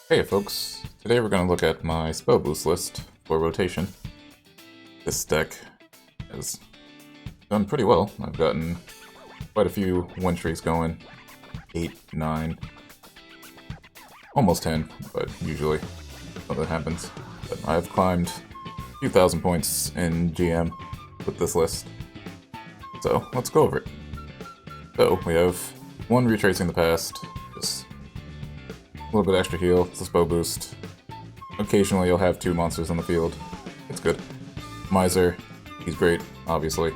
Hey folks, today we're going to look at my Spellboost list for rotation. This deck has done pretty well. I've gotten quite a few win streaks going. 8, 9, almost 10, but usually something happens. But I've climbed a few thousand points in GM with this list. So let's go over it. So we have one retracing the past, just a little bit extra heal, it's a spell boost. Occasionally you'll have two monsters on the field. It's good. Miser, he's great, obviously.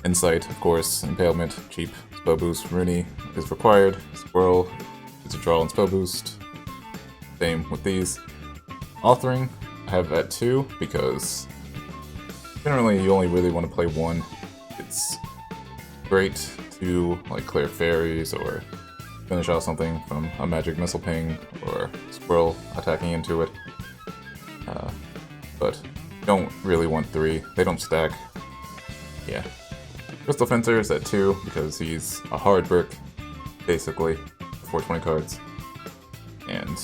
Insight, of course. Impalement, cheap. Spell boost. Rooney is required. Squirrel is a draw and spell boost. Same with these. Authoring, I have at 2 because generally you only really want to play one. It's great to like clear fairies or finish off something from a magic missile ping or squirrel attacking into it. But don't really want 3. They don't stack. Yeah. Crystal Fencer is at 2 because he's a hard brick, basically, for 420 cards. And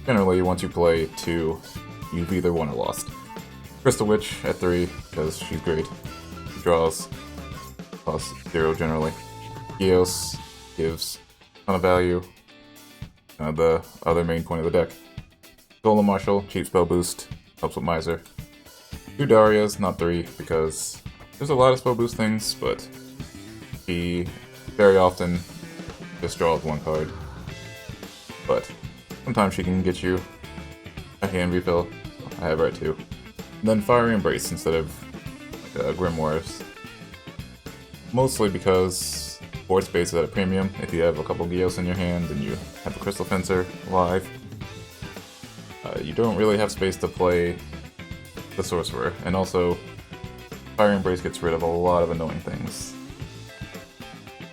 generally, once you play 2, you've either won or lost. Crystal Witch at 3 because she's great. She draws plus 0 generally. Geos gives a ton of value. The other main point of the deck. Golem Marshal, cheap spell boost, helps with Miser. 2 Darias, not 3, because there's a lot of spell boost things, but he very often just draws 1 card. But sometimes she can get you a hand refill. I have her at 2. And then Fiery Embrace instead of Grimoires. Mostly because board space is at a premium. If you have a couple Geos in your hand and you have a Crystal Fencer live, you don't really have space to play the Sorcerer. And also, Fire Embrace gets rid of a lot of annoying things.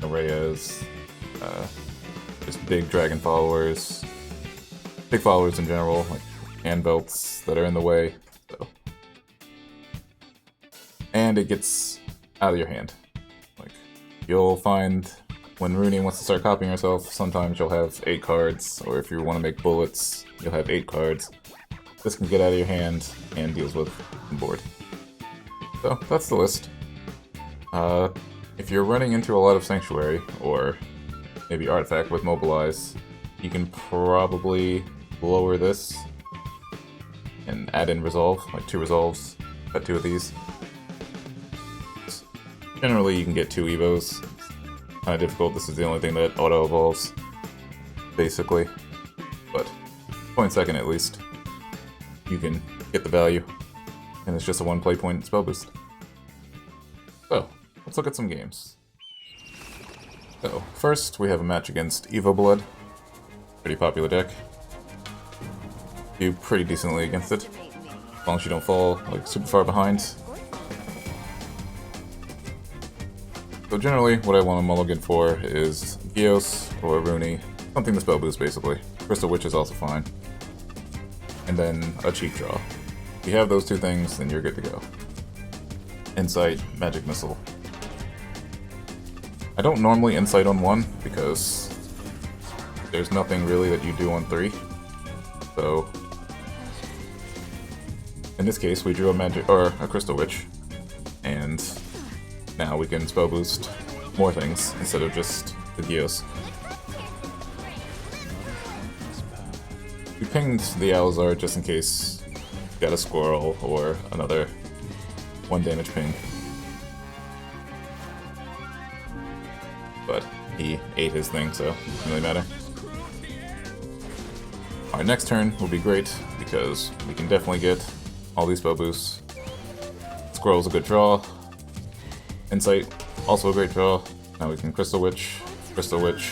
Reyes, just big dragon followers, big followers in general, like hand belts that are in the way. So. And it gets out of your hand. Like, you'll find when Rooney wants to start copying herself, sometimes you'll have 8 cards, or if you want to make bullets, you'll have 8 cards. This can get out of your hand and deals with the board. So, that's the list. If you're running into a lot of Sanctuary, or maybe Artifact with Mobilize, you can probably lower this and add in Resolve, like 2 Resolves, cut 2 of these. Generally, you can get 2 Evos. It's kind of difficult, this is the only thing that auto-evolves, basically. But, 0.2 at least, you can get the value. And it's just a 1 play point spell boost. So, let's look at some games. So, first we have a match against Evo Blood. Pretty popular deck. Do pretty decently against it. As long as you don't fall like super far behind. So generally, what I want to mulligan for is Geos or Rooney. Something to spell boost basically. Crystal Witch is also fine. And then a cheap draw. If you have those 2 things, then you're good to go. Insight, Magic Missile. I don't normally Insight on 1, because there's nothing really that you do on 3. So, in this case, we drew a Crystal Witch, and now we can spell boost more things instead of just the Geos. We pinged the Vellsar just in case you got a Squirrel or another 1 damage ping. But he ate his thing, so it doesn't really matter. Our next turn will be great, because we can definitely get all these spell boosts. Squirrel's a good draw. Insight, also a great draw. Now we can Crystal Witch, Crystal Witch.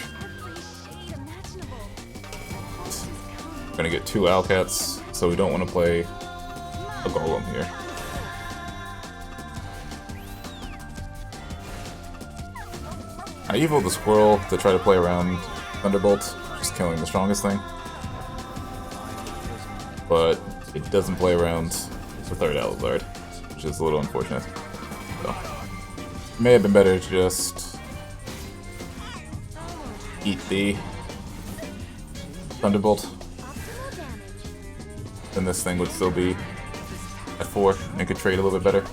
We're gonna get 2 Owlcats, so we don't want to play a Golem here. I evoed the Squirrel to try to play around Thunderbolt, just killing the strongest thing. But it doesn't play around the 3rd Vellsar, which is a little unfortunate. So, it may have been better to just eat the Thunderbolt then this thing would still be at 4 and could trade a little bit better.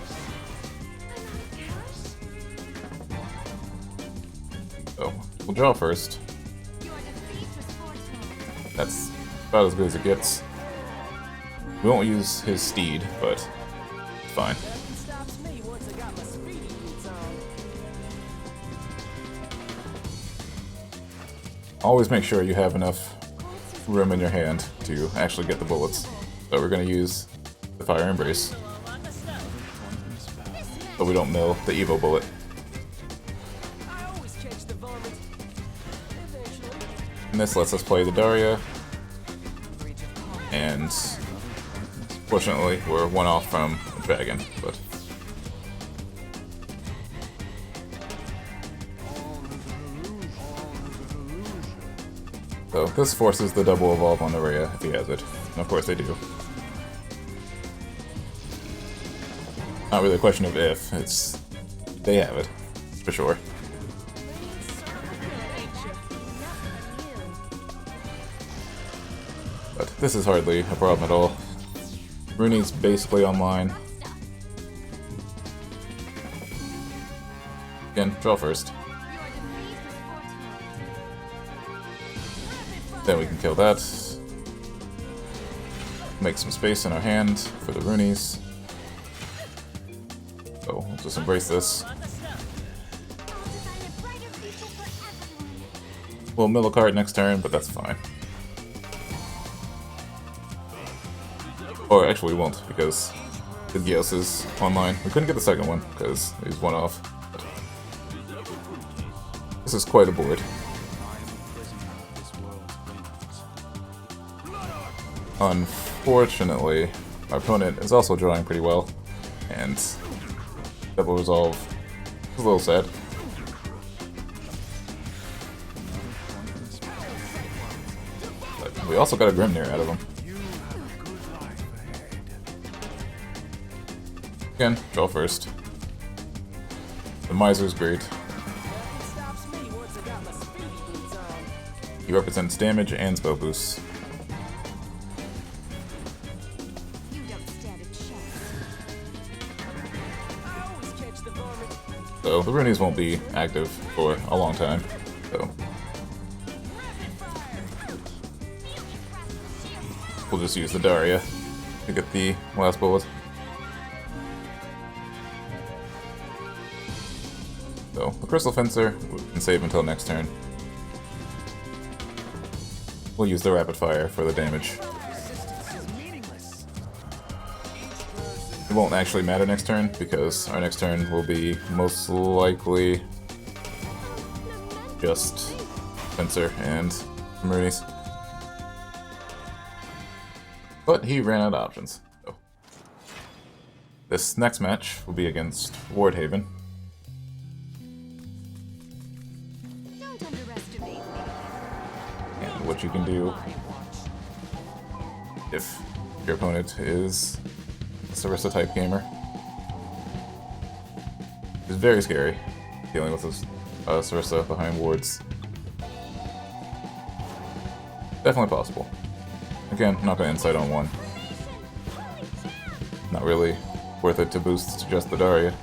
So, we'll draw first. That's about as good as it gets. We won't use his steed, but it's fine. Always make sure you have enough room in your hand to actually get the bullets. So we're going to use the Fire Embrace, so we don't mill the Evo bullet. And this lets us play the Daria, and fortunately we're one off from a dragon, but so this forces the double evolve on the Rhea if he has it. And of course they do. Not really a question of if, it's they have it, for sure. But this is hardly a problem at all. Rooney's basically online. Again, draw first. Then we can kill that. Make some space in our hand for the Roonies. So we'll just embrace this. We'll mill a card next turn, but that's fine. Or actually we won't, because the Gios is online. We couldn't get the second one, because he's one off. But this is quite a board. Unfortunately, our opponent is also drawing pretty well, and Double Resolve is a little sad. But we also got a Grimnir out of him. Again, draw first. The Miser's great. He represents damage and spell boosts. So the Roonies won't be active for a long time, so we'll just use the Daria to get the last bullet. So the Crystal Fencer we can save until next turn. We'll use the Rapid Fire for the damage. It won't actually matter next turn, because our next turn will be most likely just Fencer and Roonies. But he ran out of options. So this next match will be against Ward Haven. And what you can do if your opponent is Sarissa type gamer. It's very scary dealing with this Sarissa behind wards. Definitely possible. Again, I'm not going to insight on one. Not really worth it to boost just the Daria.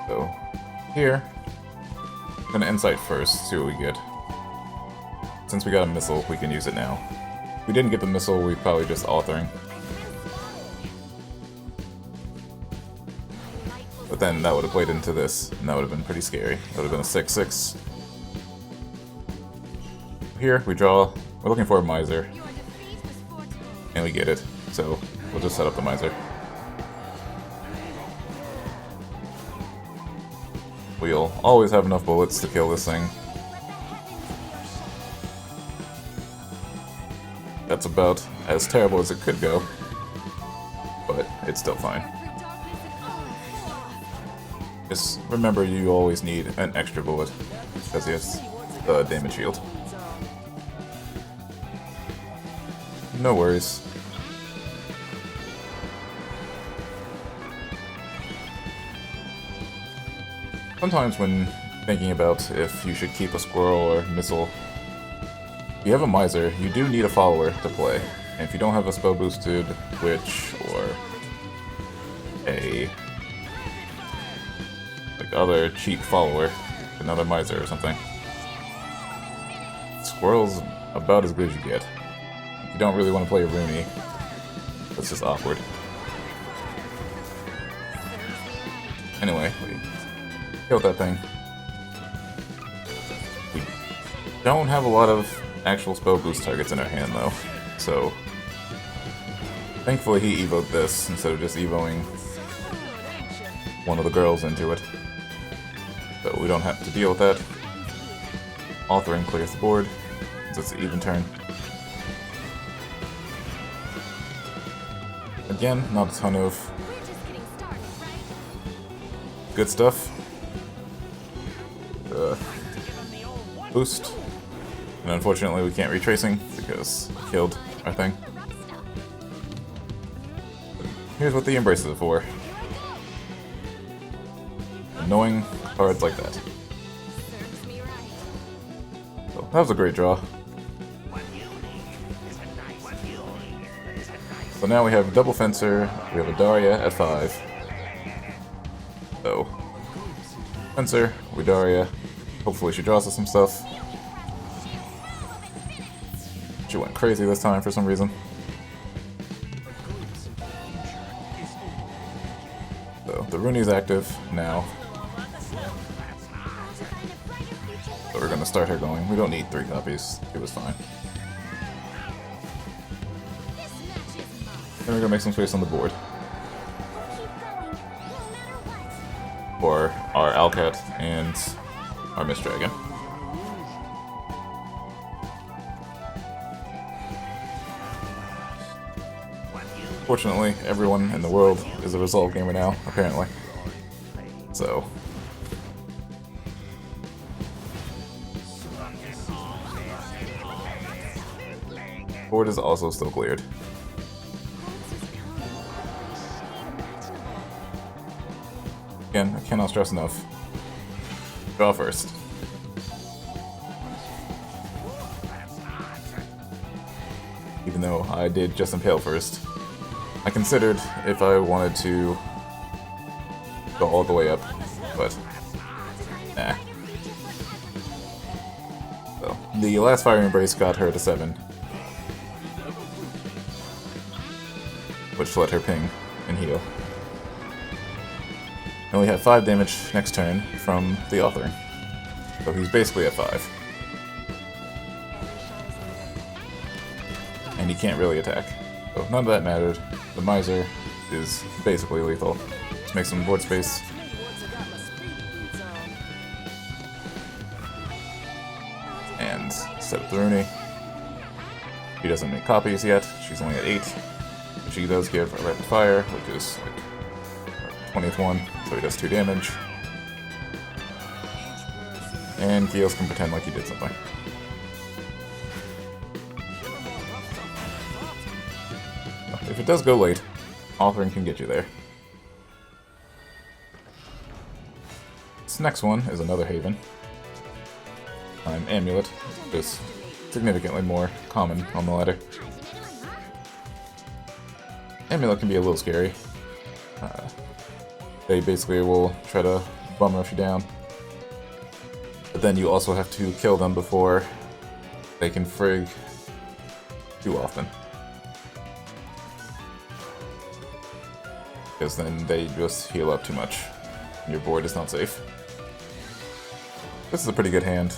So, here, I'm gonna insight first, see what we get. Since we got a missile, we can use it now. If we didn't get the missile, we'd probably just authoring. But then that would have played into this, and that would have been pretty scary. That would have been a 6-6. Here, we draw. We're looking for a Miser. And we get it, so we'll just set up the Miser. We'll always have enough bullets to kill this thing. That's about as terrible as it could go, but it's still fine. Just remember you always need an extra bullet, because he has the damage shield. No worries. Sometimes when thinking about if you should keep a squirrel or missile, if you have a miser, you do need a follower to play. And if you don't have a spell boosted witch or a other cheap follower, another miser or something, squirrel's about as good as you get. If you don't really want to play a Rooney, that's just awkward. Anyway, we killed that thing. We don't have a lot of actual spell boost targets in our hand though, so thankfully he evoed this instead of just evoing one of the girls into it. So we don't have to deal with that. Authoring clears the board, since it's an even turn. Again, not a ton of good stuff. Boost. And unfortunately we can't retracing because it killed our thing. But here's what the Embraces are for. Annoying cards like that. So that was a great draw. So now we have a double fencer, we have a Daria at 5. So, fencer, we Daria. Hopefully she draws us some stuff. She went crazy this time for some reason. So, the Rooney's active now. So we're gonna start her going. We don't need 3 copies. It was fine. Then we're gonna make some space on the board for our Alcat and our Mist Dragon. Fortunately, everyone in the world is a Resolve gamer now, apparently. So board is also still cleared. Again, I cannot stress enough. Draw first. Even though I did just impale first. I considered if I wanted to go all the way up, but nah. So, the last Fire Embrace got her to 7. Which let her ping and heal. And we have 5 damage next turn from the Authoring. So he's basically at 5. And he can't really attack. So none of that mattered. The Miser is basically lethal. Let's make some board space. And set up the Rooney. She doesn't make copies yet. She's only at 8. But she does give a rapid fire, which is like 20th one, so he does 2 damage. And Gios can pretend like he did something. If it does go late, Authoring can get you there. This next one is another Haven. Amulet, which is significantly more common on the ladder. Amulet can be a little scary. They basically will try to bum rush you down. But then you also have to kill them before they can frig too often. Because then they just heal up too much. And your board is not safe. This is a pretty good hand.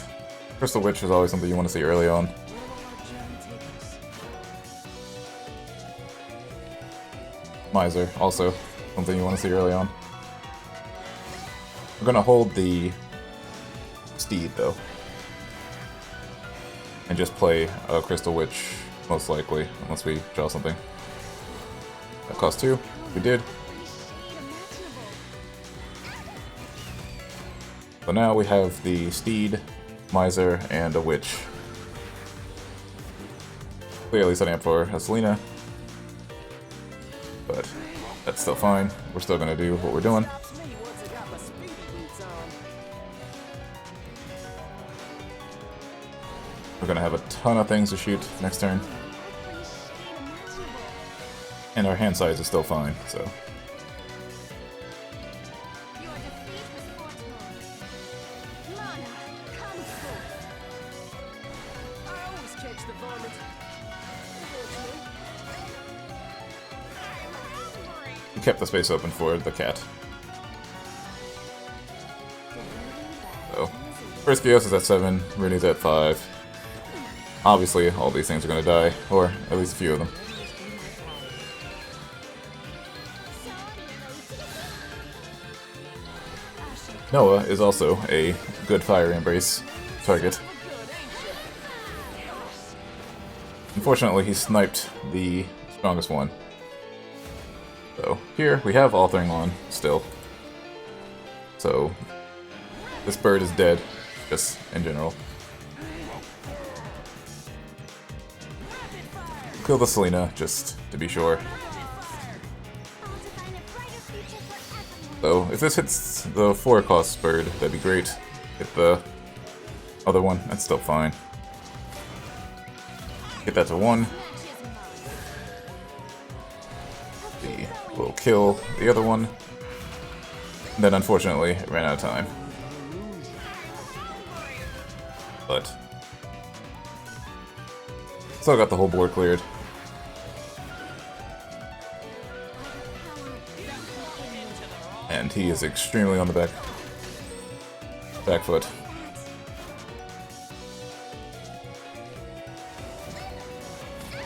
Crystal Witch is always something you want to see early on. Miser, also something you want to see early on. We're gonna hold the Steed though. And just play a Crystal Witch, most likely, unless we draw something. That cost 2. We did. So now we have the Steed, Miser, and a Witch. Clearly setting up for a Selena. But that's still fine. We're still gonna do what we're doing. We're gonna have a ton of things to shoot next turn. And our hand size is still fine, so... We kept the space open for the cat. So, first Geos is at 7, Rooney's at 5. Obviously, all these things are gonna die, or at least a few of them. Noah is also a good Fire Embrace target. Unfortunately, he sniped the strongest one. So, here, we have Altering on, still. So, this bird is dead, just in general. Kill the Selena, just to be sure. So, if this hits the 4-cost bird, that'd be great. Hit the other one, that's still fine. Get that to 1. We'll kill the other one. And then, unfortunately, it ran out of time. But... still got the whole board cleared. And he is extremely on the back foot.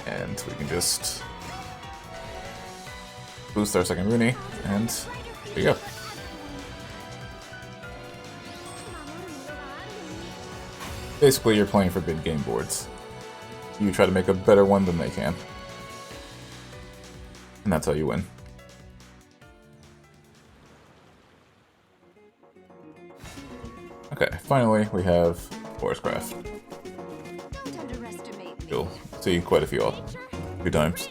And we can just boost our second Rooney, and there you go. Basically, you're playing for big game boards. You try to make a better one than they can. And that's how you win. Okay, finally we have Forestcraft. You'll see quite a few times.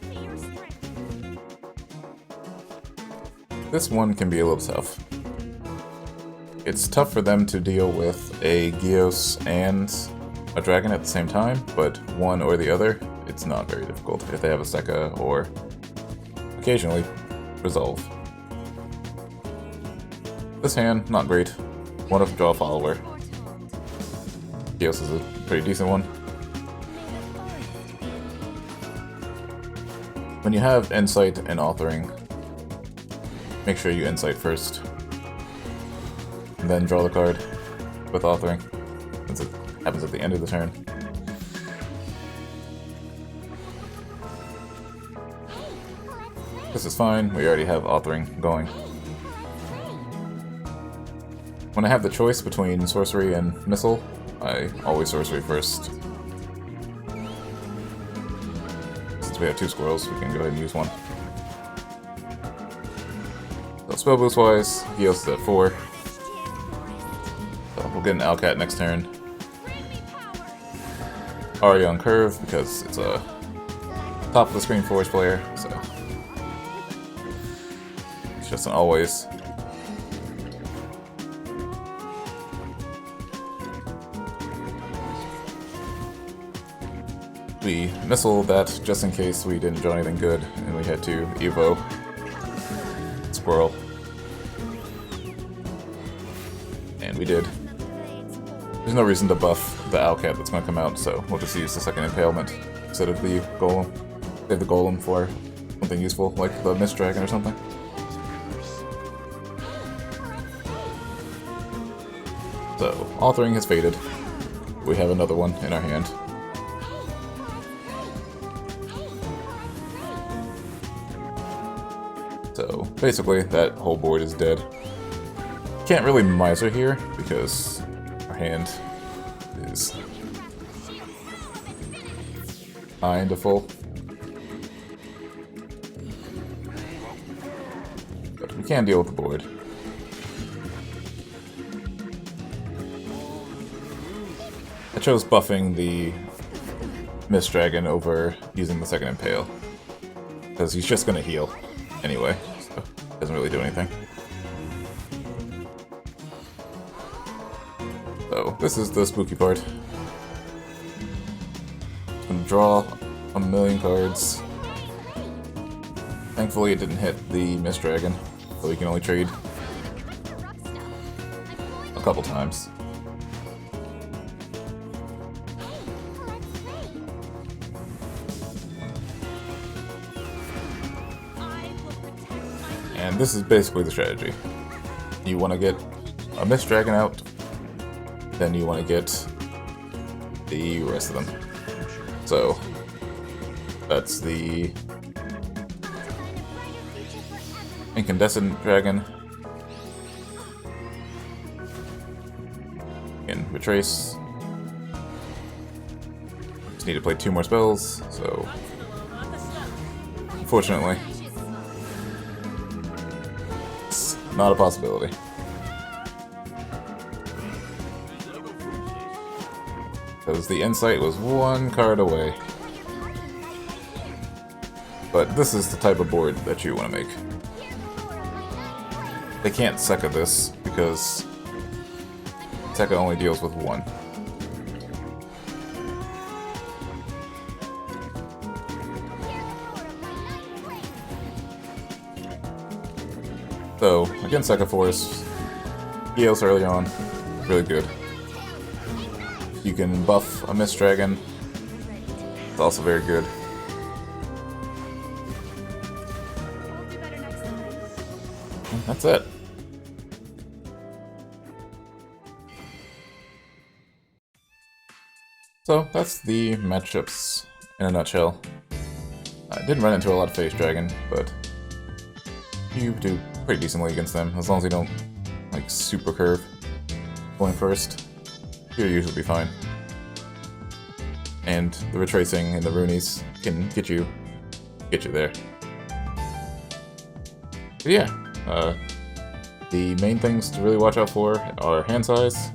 This one can be a little tough. It's tough for them to deal with a Geos and a dragon at the same time, but one or the other, it's not very difficult if they have a Sekka or occasionally Resolve. This hand, not great. One of Draw Follower. Geos is a pretty decent one. When you have Insight and Authoring, make sure you Insight first. And then draw the card with Authoring, since it happens at the end of the turn. This is fine, we already have Authoring going. When I have the choice between Sorcery and Missile, I always Sorcery first. Since we have 2 squirrels, we can go ahead and use one. So Spellboost wise, Geos is at 4. So we'll get an Owlcat next turn. Aria on Curve, because it's a top of the screen Forest player, so it's just an always. We missile that just in case we didn't draw anything good and we had to Evo Squirrel. And we did. There's no reason to buff the Owlcat that's going to come out, so we'll just use the second Impalement instead of the Golem. Save the Golem for something useful, like the Mist Dragon or something. So, Authoring has faded. We have another one in our hand. So, basically, that whole board is dead. Can't really Miser here, because our hand is kinda full. But we can deal with the board. I chose buffing the Mist Dragon over using the second Impale, because he's just gonna heal anyway, so it doesn't really do anything. So, this is the spooky part. draw a million cards. Thankfully it didn't hit the Mist Dragon, so we can only trade a couple times. And this is basically the strategy. You want to get a Mist Dragon out, then you want to get the rest of them. So that's the Incandescent Dragon. And Retrace. Just need to play 2 more spells, so unfortunately it's not a possibility. Because the Insight was 1 card away. But this is the type of board that you want to make. They can't Sekka this, because Sekka only deals with 1. So, against Sekka Forest, heals early on, really good. You can buff a Mist Dragon, it's also very good. And that's it. So, that's the matchups in a nutshell. I didn't run into a lot of Face Dragon, but you do pretty decently against them, as long as you don't, like, super curve going first. You'll usually be fine. And the Retracing and the Runies can get you there. But yeah, the main things to really watch out for are hand size.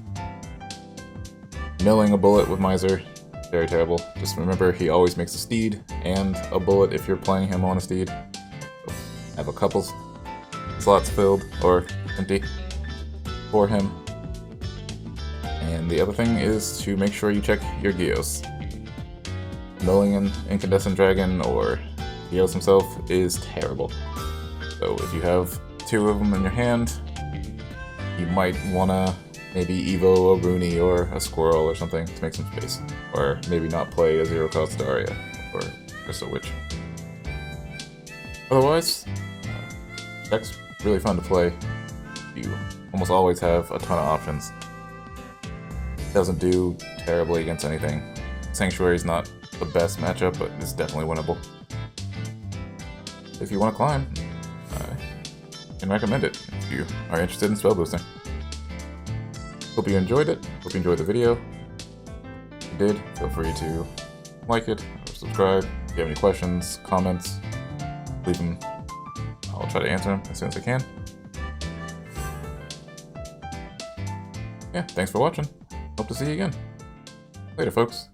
Milling a bullet with Miser, very terrible. Just remember, he always makes a steed and a bullet if you're playing him on a steed. So have a couple slots filled or empty for him. And the other thing is to make sure you check your Geos. Milling an Incandescent Dragon or Geos himself is terrible. So if you have 2 of them in your hand, you might wanna maybe Evo a Rooney or a Squirrel or something to make some space. Or maybe not play a 0-cost Daria or Crystal Witch. Otherwise, deck's really fun to play. You almost always have a ton of options. Doesn't do terribly against anything. Sanctuary's not the best matchup, but it's definitely winnable. If you want to climb, I can recommend it if you are interested in spell boosting. Hope you enjoyed it. Hope you enjoyed the video. If you did, feel free to like it or subscribe. If you have any questions, comments, leave them. I'll try to answer them as soon as I can. Yeah, thanks for watching. Hope to see you again. Later, folks.